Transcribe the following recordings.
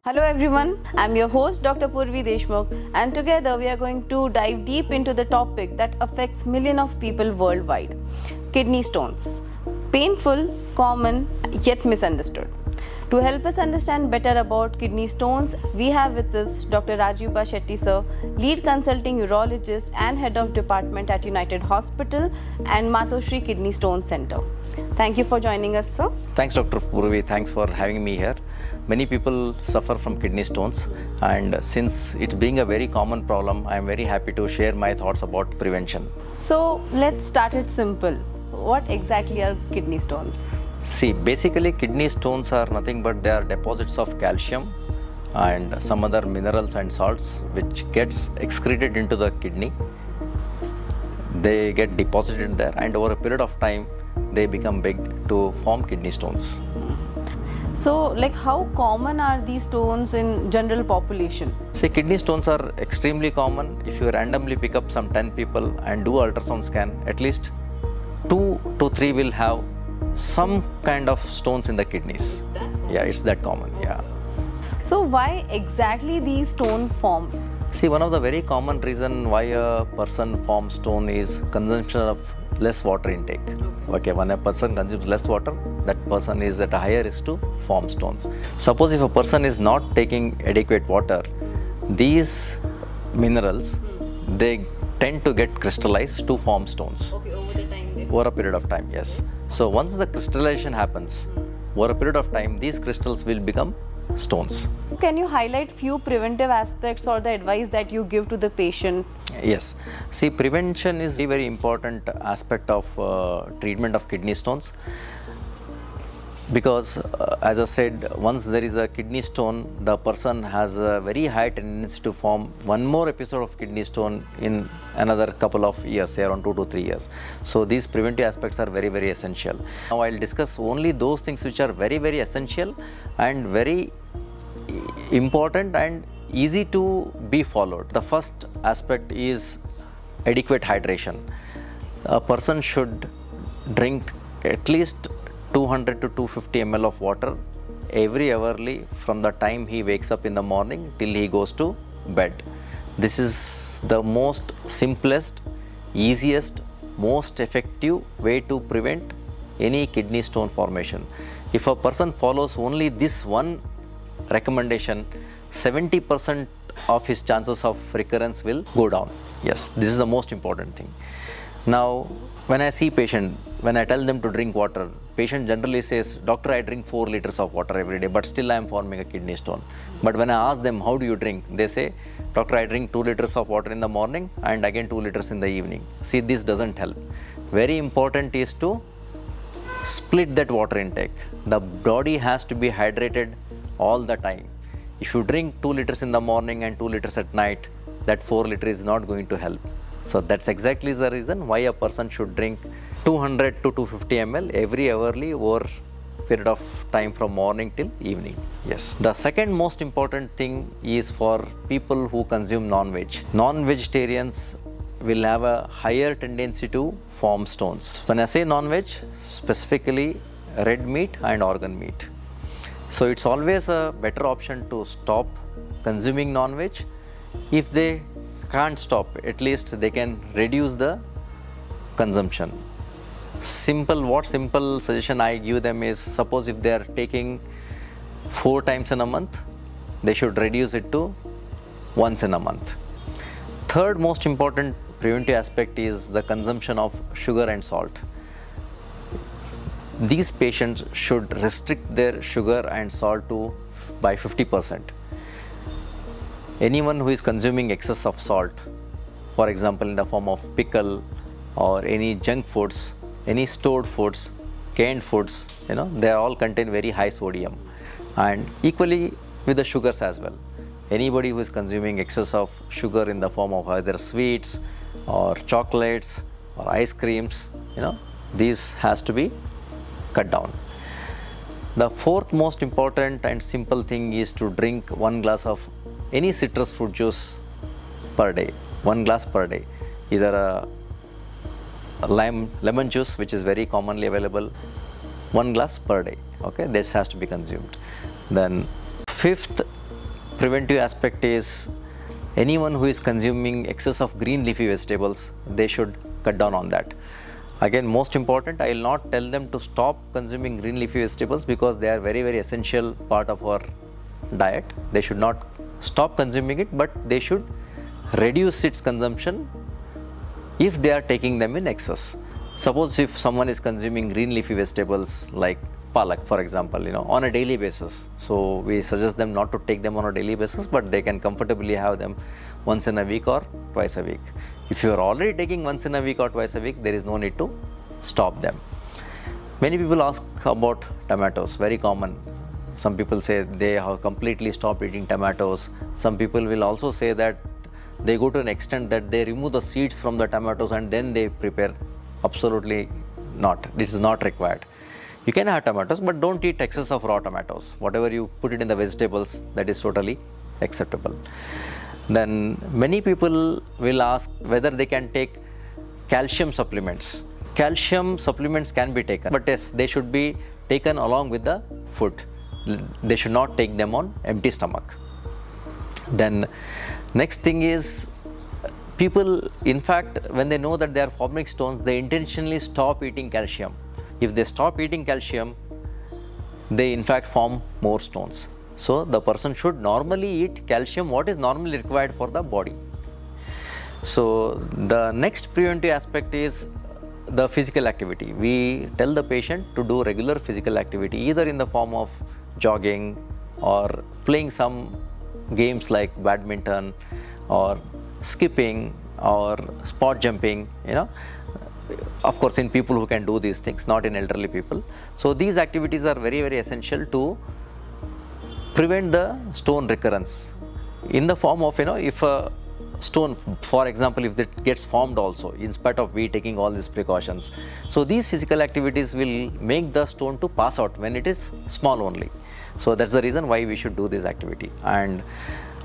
Hello everyone, I'm your host Dr. Purvi Deshmukh, and together we are going to dive deep into the topic that affects millions of people worldwide: kidney stones. Painful, common, yet misunderstood. To help us understand better about kidney stones, we have with us Dr. Rajiv Shetty sir, lead consulting urologist and head of department at United Hospital and Matoshri Kidney Stone Center. Thank you for joining us, sir. Thanks, Dr. Purvi. Thanks for having me here. Many people suffer from kidney stones, and since it being a very common problem, I am very happy to share my thoughts about prevention. So let's start it simple. What exactly are kidney stones? See, basically kidney stones are nothing but they are deposits of calcium and some other minerals and salts which gets excreted into the kidney. They get deposited there, and over a period of time they become big to form kidney stones. So, how common are these stones in general population? See, kidney stones are extremely common. If you randomly pick up some 10 people and do ultrasound scan, at least 2 to 3 will have some kind of stones in the kidneys. Yeah, it's that common. Yeah. So why exactly these stones form? See, one of the very common reason why a person forms stone is consumption of less water intake. Okay, when a person consumes less water, that person is at a higher risk to form stones. Suppose if a person is not taking adequate water, these minerals, they tend to get crystallized to form stones. Okay, over the time. Over a period of time, yes. So once the crystallization happens, over a period of time, these crystals will become stones. Can you highlight few preventive aspects or the advice that you give to the patient? Yes. See, prevention is a very important aspect of treatment of kidney stones, because as I said, once there is a kidney stone, the person has a very high tendency to form one more episode of kidney stone in another couple of years, say around 2 to 3 years. So these preventive aspects are very, very essential. Now I'll discuss only those things which are very, very essential and very important and easy to be followed. The first aspect is adequate hydration. A person should drink at least 200 to 250 ml of water every hourly from the time he wakes up in the morning till he goes to bed. This is the most simplest, easiest, most effective way to prevent any kidney stone formation. If a person follows only this one recommendation, 70% of his chances of recurrence will go down. Yes, this is the most important thing. Now, when I see patient, when I tell them to drink water, patient generally says, "Doctor, I drink 4 liters of water every day, but still I am forming a kidney stone." But when I ask them, "How do you drink?" they say, "Doctor, I drink 2 liters of water in the morning and again 2 liters in the evening." See, this doesn't help. Very important is to split that water intake. The body has to be hydrated all the time. If you drink 2 liters in the morning and 2 liters at night, that 4 liters is not going to help. So that's exactly the reason why a person should drink 200 to 250 ml every hourly over period of time from morning till evening. Yes. The second most important thing is for people who consume non-veg. Non-vegetarians will have a higher tendency to form stones. When I say non-veg, specifically red meat and organ meat. So it's always a better option to stop consuming non-veg. If they can't stop, at least they can reduce the consumption. Simple suggestion I give them is, suppose if they are taking 4 times in a month, they should reduce it to once in a month. Third most important preventive aspect is the consumption of sugar and salt. These patients should restrict their sugar and salt by 50%. Anyone who is consuming excess of salt, for example in the form of pickle or any junk foods, any stored foods, canned foods, they all contain very high sodium, and equally with the sugars as well. Anybody who is consuming excess of sugar in the form of either sweets or chocolates or ice creams, these has to be cut down. The fourth most important and simple thing is to drink 1 glass of any citrus fruit juice per day, 1 glass per day. Either a lemon juice, which is very commonly available, 1 glass per day. Okay, this has to be consumed. Then fifth preventive aspect is anyone who is consuming excess of green leafy vegetables, they should cut down on that. Again, most important, I will not tell them to stop consuming green leafy vegetables because they are very, very essential part of our diet. They should not stop consuming it, but they should reduce its consumption if they are taking them in excess. Suppose if someone is consuming green leafy vegetables like palak, for example, on a daily basis. So we suggest them not to take them on a daily basis, but they can comfortably have them once in a week or twice a week. If you are already taking once in a week or twice a week, there is no need to stop them. Many people ask about tomatoes, very common. Some people say they have completely stopped eating tomatoes. Some people will also say that they go to an extent that they remove the seeds from the tomatoes and then they prepare. Absolutely not. This is not required. You can have tomatoes, but don't eat excess of raw tomatoes. Whatever you put it in the vegetables, that is totally acceptable. Then many people will ask whether they can take calcium supplements. Calcium supplements can be taken, but yes, they should be taken along with the food. They should not take them on empty stomach. Then next thing is, people, in fact, when they know that they are forming stones, they intentionally stop eating calcium. If they stop eating calcium, they in fact form more stones. So the person should normally eat calcium, what is normally required for the body. So the next preventive aspect is the physical activity. We tell the patient to do regular physical activity, either in the form of jogging or playing some games like badminton or skipping or spot jumping, of course in people who can do these things, not in elderly people. So these activities are very, very essential to prevent the stone recurrence in the form of, if a stone, for example, if it gets formed also, in spite of we taking all these precautions. So these physical activities will make the stone to pass out when it is small only. So that's the reason why we should do this activity. And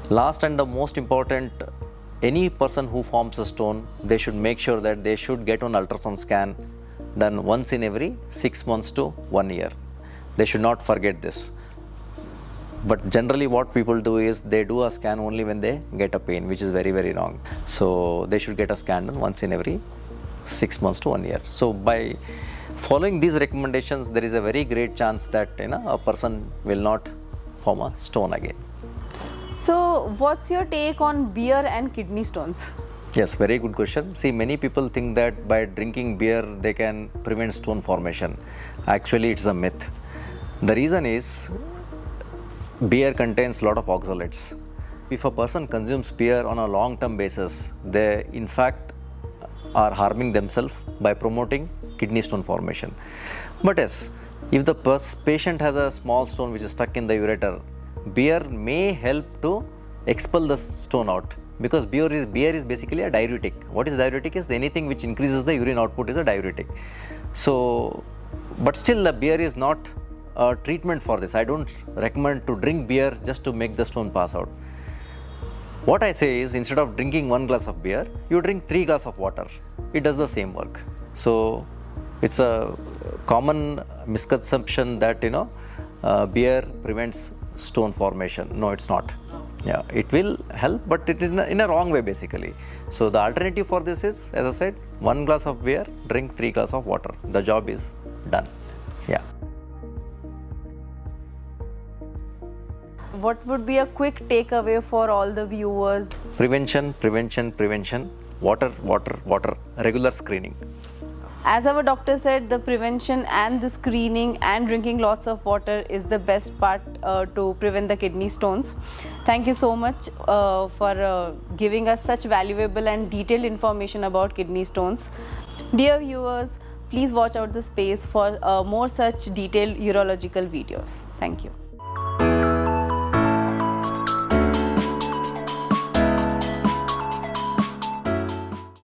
last and the most important, any person who forms a stone, they should make sure that they should get an ultrasound scan done once in every 6 months to 1 year. They should not forget this. But generally what people do is they do a scan only when they get a pain, which is very, very wrong. So they should get a scan done once in every 6 months to 1 year. So by following these recommendations, there is a very great chance that a person will not form a stone again. So what's your take on beer and kidney stones? Yes, very good question. See, many people think that by drinking beer they can prevent stone formation. Actually, it's a myth. The reason is, beer contains a lot of oxalates. If a person consumes beer on a long-term basis, they in fact are harming themselves by promoting kidney stone formation. But yes, if the patient has a small stone which is stuck in the ureter, beer may help to expel the stone out, because beer is basically a diuretic. What is diuretic is anything which increases the urine output is a diuretic. So, but still the beer is not a treatment for this. I don't recommend to drink beer just to make the stone pass out. What I say is, instead of drinking 1 glass of beer, you drink 3 glasses of water. It does the same work. So it's a common misconception that beer prevents stone formation. No, it's not. Yeah, it will help, but it in a wrong way basically. So the alternative for this is, as I said, 1 glass of beer, drink 3 glasses of water. The job is done. Yeah. What would be a quick takeaway for all the viewers? Prevention, prevention, prevention. Water, water, water. Regular screening. As our doctor said, the prevention and the screening and drinking lots of water is the best part to prevent the kidney stones. Thank you so much for giving us such valuable and detailed information about kidney stones. Dear viewers, please watch out the space for more such detailed urological videos. Thank you.